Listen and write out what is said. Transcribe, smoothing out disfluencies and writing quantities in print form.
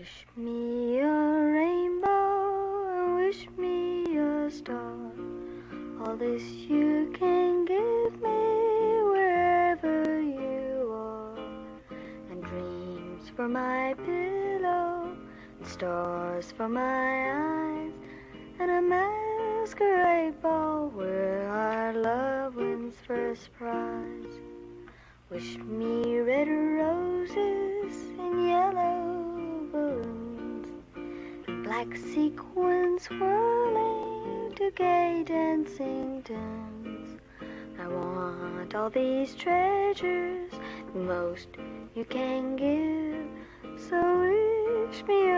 Wish me a rainbow and wish me a star. All this you can give me wherever you are. And dreams for my pillow, and stars for my eyes, and a masquerade ball where our love wins first prize. Wish me red roses and yellow balloons, and black sequins whirling to gay dancing tunes. I want all these treasures, the most you can give, so wish me